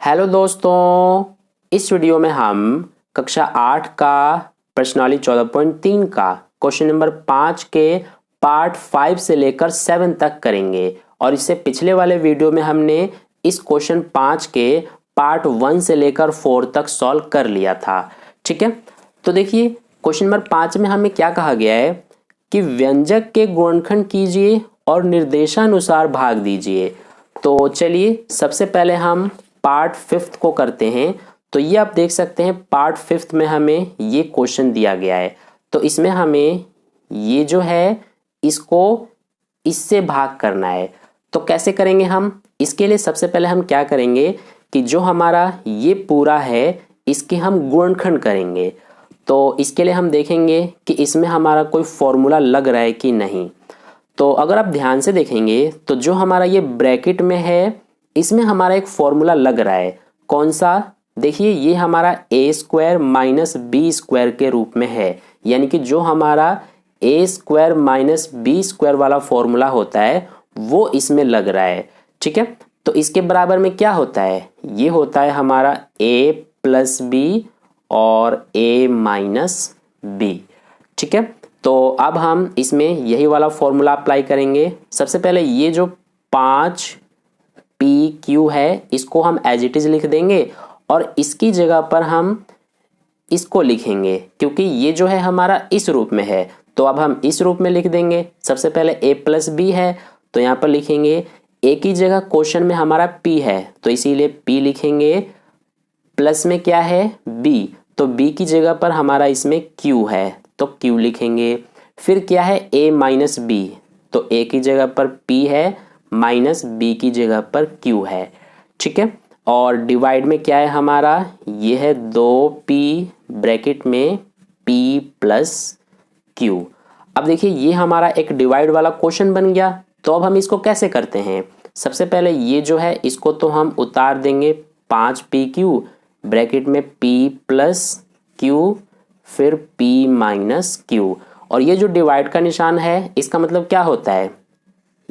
Hello दोस्तों, इस video में हम कक्षा 8 का प्रश्नावली 14.3 का क्वेश्चन नंबर 5 के पार्ट 5 से लेकर 7 तक करेंगे। और इससे पिछले वाले वीडियो में हमने इस क्वेश्चन 5 के पार्ट 1 से लेकर 4 तक सॉल्व कर लिया था। ठीक है, तो देखिए क्वेश्चन नंबर 5 में हमें क्या कहा गया है कि व्यंजक के गुणनखंड कीजिए और निर्देशानुसार भाग दीजिए। तो चलिए सबसे पहले हम पार्ट 5 को करते हैं। तो ये आप देख सकते हैं पार्ट 5 में हमें ये क्वेश्चन दिया गया है। तो इसमें हमें ये जो है इसको इससे भाग करना है। तो कैसे करेंगे हम? इसके लिए सबसे पहले हम क्या करेंगे कि जो हमारा ये पूरा है इसके हम गुणनखंड करेंगे। तो इसके लिए हम देखेंगे कि इसमें हमारा कोई फॉर्मूला लग रहा है कि नहीं। तो अगर आप ध्यान से देखेंगे तो जो हमारा ये ब्रैकेट में है इसमें हमारा एक फॉर्मूला लग रहा है। कौन सा? देखिए ये हमारा ए स्क्वायर माइनस बी स्क्वायर के रूप में है, यानी कि जो हमारा ए स्क्वायर माइनस बी स्क्वायर वाला फॉर्मूला होता है वो इसमें लग रहा है। ठीक है, तो इसके बराबर में क्या होता है? ये होता है हमारा ए प्लस बी और ए माइनस बी। ठीक है, तो अब हम इसमें यही वाला फॉर्मूला अप्लाई करेंगे। सबसे पहले ये जो 5 पी क्यू है इसको हम एज इट इज लिख देंगे और इसकी जगह पर हम इसको लिखेंगे, क्योंकि ये जो है हमारा इस रूप में है। तो अब हम इस रूप में लिख देंगे। सबसे पहले ए प्लस बी है तो यहाँ पर लिखेंगे ए की जगह क्वेश्चन में हमारा पी है तो इसीलिए पी लिखेंगे। प्लस में क्या है? बी, तो बी की जगह पर हमारा इसमें क्यू है तो क्यू लिखेंगे। फिर क्या है? ए माइनस बी, तो ए की जगह पर पी है माइनस बी की जगह पर क्यू है। ठीक है, और डिवाइड में क्या है हमारा? ये है 2p ब्रैकेट में p प्लस क्यू। अब देखिए ये हमारा एक डिवाइड वाला क्वेश्चन बन गया। तो अब हम इसको कैसे करते हैं? सबसे पहले ये जो है इसको तो हम उतार देंगे 5pq ब्रैकेट में p प्लस क्यू फिर p माइनस क्यू। और ये जो डिवाइड का निशान है इसका मतलब क्या होता है?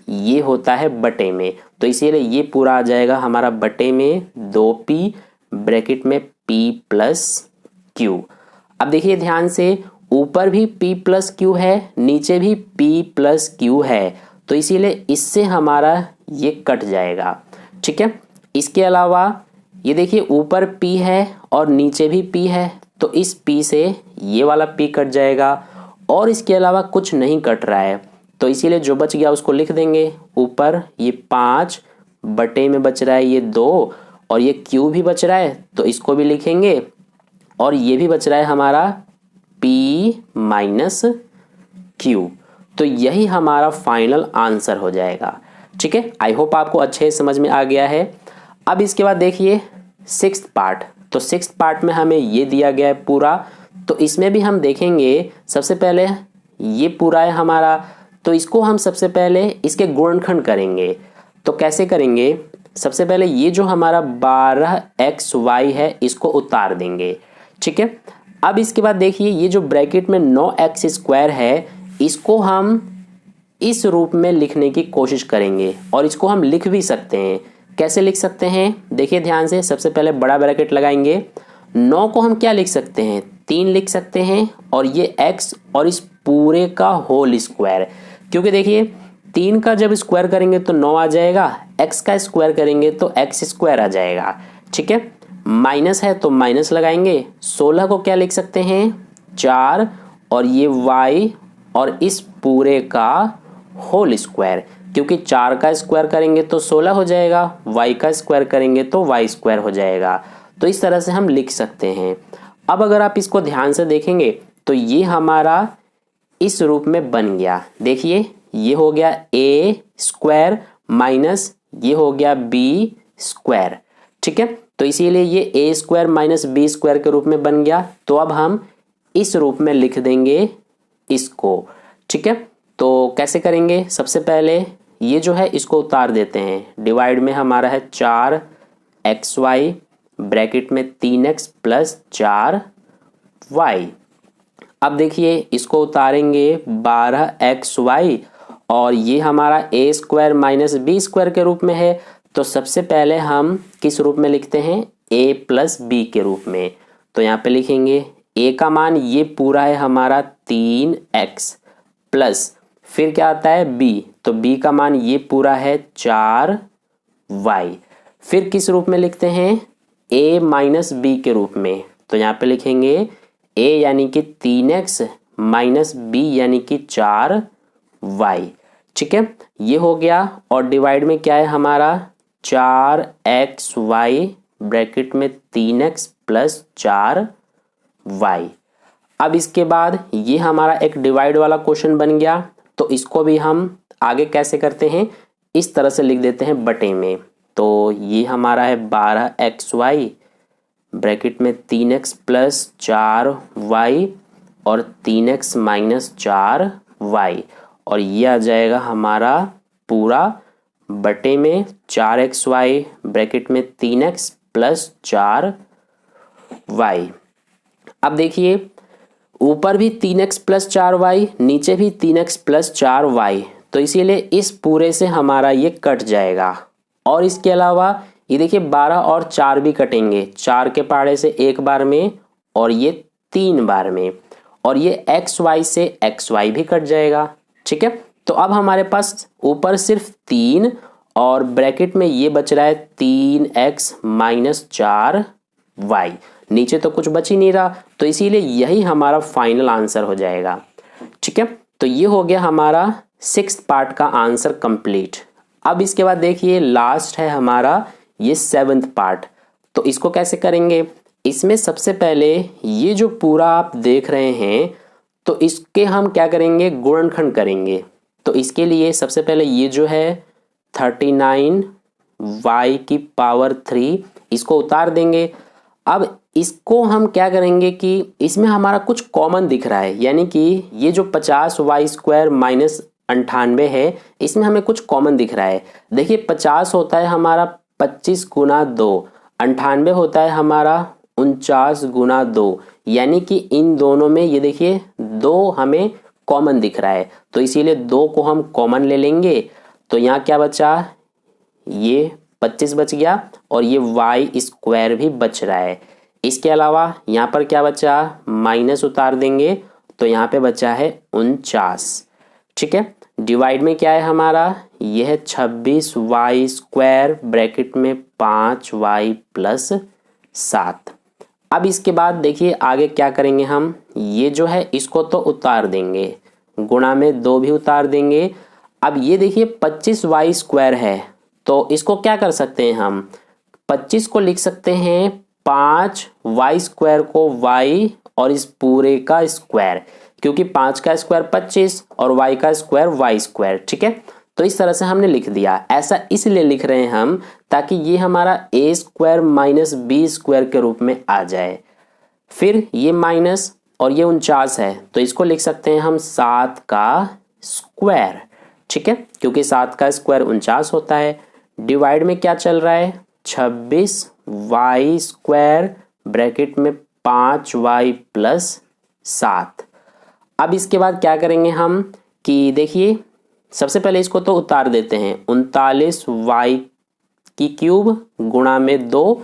ये होता है बटे में, तो इसीलिए ये पूरा आ जाएगा हमारा बटे में 2p ब्रैकेट में p प्लस क्यू। अब देखिए ध्यान से, ऊपर भी p प्लस क्यू है नीचे भी p प्लस क्यू है, तो इसीलिए इससे हमारा ये कट जाएगा। ठीक है, इसके अलावा ये देखिए ऊपर p है और नीचे भी p है तो इस p से ये वाला p कट जाएगा और इसके अलावा कुछ नहीं कट रहा है, तो इसीलिए जो बच गया उसको लिख देंगे। ऊपर ये 5 बटे में बच रहा है ये 2 और ये क्यू भी बच रहा है तो इसको भी लिखेंगे और ये भी बच रहा है हमारा p माइनस क्यू। तो यही हमारा फाइनल आंसर हो जाएगा। ठीक है, आई होप आपको अच्छे समझ में आ गया है। अब इसके बाद देखिए 6th पार्ट। तो 6th पार्ट में हमें ये दिया गया है पूरा, तो इसमें भी हम देखेंगे। सबसे पहले ये पूरा है हमारा, तो इसको हम सबसे पहले इसके गुणनखंड करेंगे। तो कैसे करेंगे? सबसे पहले ये जो हमारा 12xy है इसको उतार देंगे। ठीक है, अब इसके बाद देखिए ये जो ब्रैकेट में 9x स्क्वायर है इसको हम इस रूप में लिखने की कोशिश करेंगे और इसको हम लिख भी सकते हैं। कैसे लिख सकते हैं? देखिए ध्यान से, सबसे पहले बड़ा ब्रैकेट लगाएंगे। 9 को हम क्या लिख सकते हैं? 3 लिख सकते हैं और ये x और इस पूरे का होल स्क्वायर, क्योंकि देखिए 3 का जब स्क्वायर करेंगे तो 9 आ जाएगा, x का स्क्वायर करेंगे तो x स्क्वायर आ जाएगा। ठीक है, माइनस है तो माइनस लगाएंगे। 16 को क्या लिख सकते हैं? 4 और ये y और इस पूरे का होल स्क्वायर, क्योंकि 4 का स्क्वायर करेंगे तो 16 हो जाएगा, y का स्क्वायर करेंगे तो y स्क्वायर हो जाएगा। तो इस तरह से हम लिख सकते हैं। अब अगर आप इसको ध्यान से देखेंगे तो ये हमारा इस रूप में बन गया। देखिए ये हो गया a स्क्वायर माइनस ये हो गया b स्क्वायर। ठीक है, तो इसीलिए ये a square minus b square के रूप में बन गया। तो अब हम इस रूप में लिख देंगे इसको। ठीक है, तो कैसे करेंगे? सबसे पहले ये जो है इसको उतार देते हैं। डिवाइड में हमारा है 4xy ब्रैकेट में 3x प्लस 4y। अब देखिए इसको उतारेंगे 12xy और ये हमारा a square minus b square के रूप में है, तो सबसे पहले हम किस रूप में लिखते हैं, a प्लस बी के रूप में। तो यहाँ पे लिखेंगे a का मान ये पूरा है हमारा 3x प्लस फिर क्या आता है b, तो b का मान ये पूरा है 4y। फिर किस रूप में लिखते हैं, a माइनस बी के रूप में। तो यहाँ पे लिखेंगे a यानी कि 3x माइनस b यानी कि 4y। ठीक है, ये हो गया। और डिवाइड में क्या है हमारा 4xy ब्रैकेट में 3x प्लस 4y। अब इसके बाद ये हमारा एक डिवाइड वाला क्वेश्चन बन गया। तो इसको भी हम आगे कैसे करते हैं, इस तरह से लिख देते हैं बटे में। तो ये हमारा है 12xy ब्रैकेट में 3x प्लस 4y और 3x माइनस 4y, और ये आ जाएगा हमारा पूरा बटे में 4xy ब्रैकेट में 3x प्लस 4y। अब देखिए ऊपर भी 3x प्लस 4y, नीचे भी 3x प्लस 4y, तो इसीलिए इस पूरे से हमारा ये कट जाएगा। और इसके अलावा ये देखिए 12 और 4 भी कटेंगे, 4 के पहाड़े से एक बार में और ये 3 बार में, और ये xy से xy भी कट जाएगा। ठीक है, तो अब हमारे पास ऊपर सिर्फ 3 और ब्रैकेट में ये बच रहा है 3x माइनस 4y, नीचे तो कुछ बच ही नहीं रहा, तो इसीलिए यही हमारा फाइनल आंसर हो जाएगा। ठीक है, तो ये हो गया हमारा 6th पार्ट का आंसर कंप्लीट। अब इसके बाद देखिए लास्ट है हमारा ये 7th पार्ट। तो इसको कैसे करेंगे, इसमें सबसे पहले ये जो पूरा आप देख रहे हैं, तो इसके हम क्या करेंगे, गुणनखंड करेंगे। तो इसके लिए सबसे पहले ये जो है 39y की पावर 3 इसको उतार देंगे। अब इसको हम क्या करेंगे कि इसमें हमारा कुछ कॉमन दिख रहा है, यानी कि ये जो 50y स्क्वायर माइनस 98 है, इसमें हमें कुछ कॉमन दिख रहा है। देखिए 50 होता है हमारा 25 गुना 2, 98 होता है हमारा 49 गुना 2, यानी कि इन दोनों में ये देखिए 2 हमें कॉमन दिख रहा है, तो इसीलिए 2 को हम कॉमन ले लेंगे। तो यहाँ क्या बचा, ये 25 बच गया और ये y स्क्वायर भी बच रहा है। इसके अलावा यहाँ पर क्या बचा, माइनस उतार देंगे, तो यहाँ पे बचा है 49। ठीक है, डिवाइड में क्या है हमारा, यह है 26y स्क्वायर ब्रैकेट में 5y प्लस 7। अब इसके बाद देखिए आगे क्या करेंगे हम, ये जो है इसको तो उतार देंगे, गुणा में 2 भी उतार देंगे। अब ये देखिए 25y स्क्वायर है, तो इसको क्या कर सकते हैं हम, 25 को लिख सकते हैं 5y स्क्वायर को y और इस पूरे का स्क्वायर, क्योंकि 5 का स्क्वायर 25 और y का स्क्वायर y स्क्वायर। ठीक है, तो इस तरह से हमने लिख दिया। ऐसा इसलिए लिख रहे हैं हम ताकि ये हमारा a square minus B square के रूप में आ जाए। फिर ये माइनस और ये 49 है, तो इसको लिख सकते हैं हम 7 का स्क्वायर। ठीक है, क्योंकि 7 का स्क्वायर 49 होता है। डिवाइड में क्या चल रहा है, 26y स्क्वायर ब्रैकेट में 5y प्लस 7। अब इसके बाद क्या करेंगे हम कि देखिए सबसे पहले इसको तो उतार देते हैं, 39y की क्यूब गुणा में 2।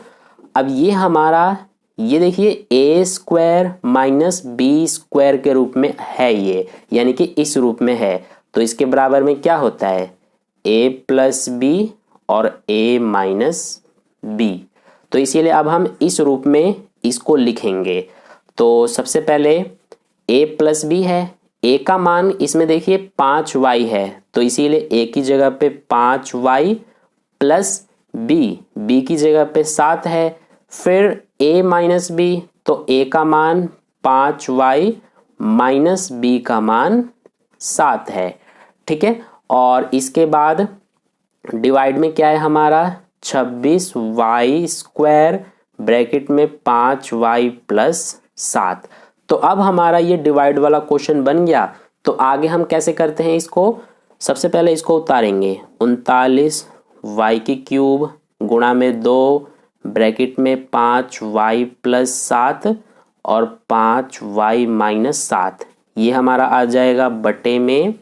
अब ये हमारा ये देखिए a square minus B square के रूप में है ये, यानी कि इस रूप में है, तो इसके बराबर में क्या होता है, a प्लस बी और a माइनस बी। तो इसीलिए अब हम इस रूप में इसको लिखेंगे। तो सबसे पहले a प्लस बी है, a का मान इसमें देखिए 5y है, तो इसीलिए a की जगह पे 5y प्लस b की जगह पे 7 है। फिर a माइनस बी, तो a का मान 5y माइनस b का मान 7 है। ठीक है, और इसके बाद डिवाइड में क्या है हमारा, 26y स्क्वायर ब्रैकेट में 5y प्लस 7। तो अब हमारा ये डिवाइड वाला क्वेश्चन बन गया। तो आगे हम कैसे करते हैं इसको, सबसे पहले इसको उतारेंगे, 39y की क्यूब गुणा में 2 ब्रैकेट में 5y प्लस 7 और 5y माइनस 7, ये हमारा आ जाएगा बटे में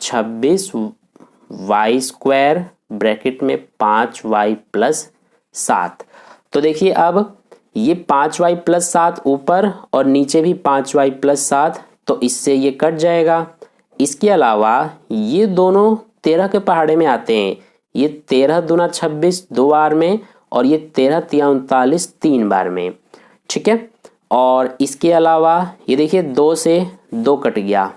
26y स्क्वायर ब्रैकेट में 5y प्लस 7। तो देखिए अब ये 5y प्लस 7 ऊपर और नीचे भी 5y प्लस 7, तो इससे ये कट जाएगा। इसके अलावा ये दोनों 13 के पहाड़े में आते हैं। ये 13 दूना 26 2 बार में, और ये 13 तिया 39 3 बार में। ठीक है, और इसके अलावा ये देखिए 2 से 2 कट गया।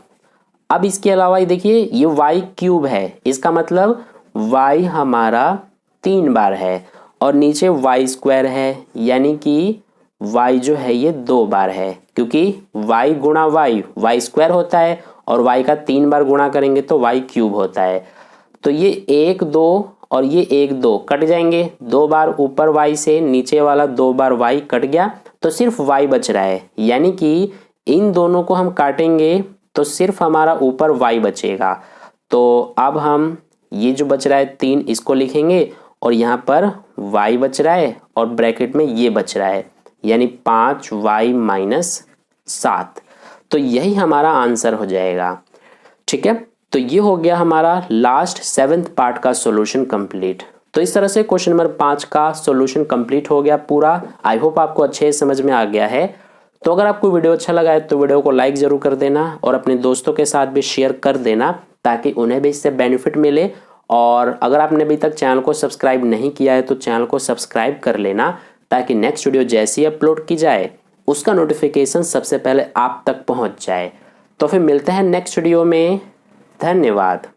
अब इसके अलावा ये देखिए ये y क्यूब है, इसका मतलब y हमारा 3 बार है, और नीचे y स्क्वायर है, यानी कि y जो है ये 2 बार है, क्योंकि y गुणा y स्क्वायर होता है, और y का 3 बार गुणा करेंगे तो y क्यूब होता है। तो ये 1 2 और ये 1 2 कट जाएंगे, 2 बार ऊपर y से, नीचे वाला 2 बार y कट गया, तो सिर्फ y बच रहा है। यानी कि इन दोनों को हम काटेंगे तो सिर्फ हमारा ऊपर y बचेगा। तो अब हम ये जो बच रहा है 3 इसको लिखेंगे, और यहाँ पर y बच रहा है और ब्रैकेट में ये बच रहा है, यानी 5y माइनस 7। तो यही हमारा आंसर हो जाएगा। ठीक है, तो ये हो गया हमारा लास्ट 7th पार्ट का सॉल्यूशन कंप्लीट। तो इस तरह से क्वेश्चन नंबर 5 का सॉल्यूशन कंप्लीट हो गया पूरा। आई होप आपको अच्छे समझ में आ गया है। तो अगर आपको वीडियो अच्छा लगा है तो वीडियो को लाइक ज़रूर कर देना, और अपने दोस्तों के साथ भी शेयर कर देना, ताकि उन्हें भी इससे बेनिफिट मिले। और अगर आपने अभी तक चैनल को सब्सक्राइब नहीं किया है तो चैनल को सब्सक्राइब कर लेना, ताकि नेक्स्ट वीडियो जैसी अपलोड की जाए उसका नोटिफिकेशन सबसे पहले आप तक पहुंच जाए। तो फिर मिलते हैं नेक्स्ट वीडियो में। धन्यवाद।